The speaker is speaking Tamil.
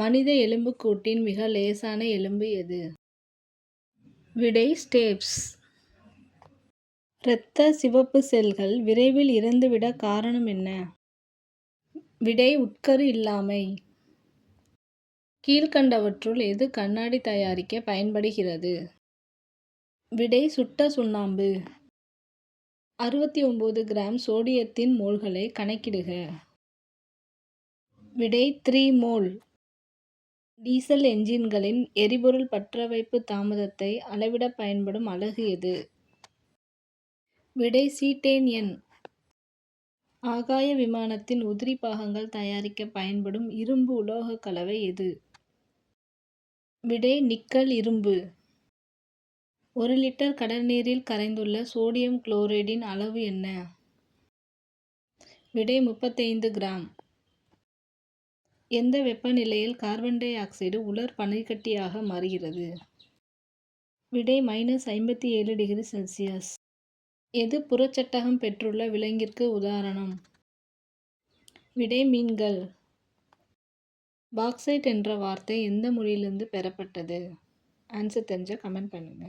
மனித எலும்புக்கூட்டின் மிக லேசான எலும்பு எது? விடை ஸ்டேப்ஸ். இரத்த சிவப்பு செல்கள் விரைவில் இறந்துவிட காரணம் என்ன? விடை உட்கரு இல்லாமை. கீழ்க்கண்டவற்றுள் எது கண்ணாடி தயாரிக்க பயன்படுகிறது? விடை சுட்ட சுண்ணாம்பு. 69 கிராம் சோடியத்தின் மோல்களை கணக்கிடுக. விடை 3 மோல். டீசல் என்ஜின்களின் எரிபொருள் பற்றவைப்பு தாமதத்தை அளவிட பயன்படும் அலகு எது? விடை சீட்டேன் எண். ஆகாய விமானத்தின் உதிரி பாகங்கள் தயாரிக்க பயன்படும் இரும்பு உலோக கலவை எது? விடை நிக்கல் இரும்பு. 1 லிட்டர் கடல் நீரில் கரைந்துள்ள சோடியம் குளோரைடின் அளவு என்ன? விடை 35 கிராம். எந்த வெப்பநிலையில் கார்பன் டை ஆக்சைடு உலர் பனிக்கட்டியாக மாறுகிறது? விடை -57 டிகிரி செல்சியஸ். எது புறச்சட்டகம் பெற்றுள்ள விலங்கிற்கு உதாரணம்? விடை மீன்கள். பாக்சைட் என்ற வார்த்தை எந்த மொழியிலிருந்து பெறப்பட்டது? ஆன்சர் தெரிஞ்சா கமெண்ட் பண்ணுங்க.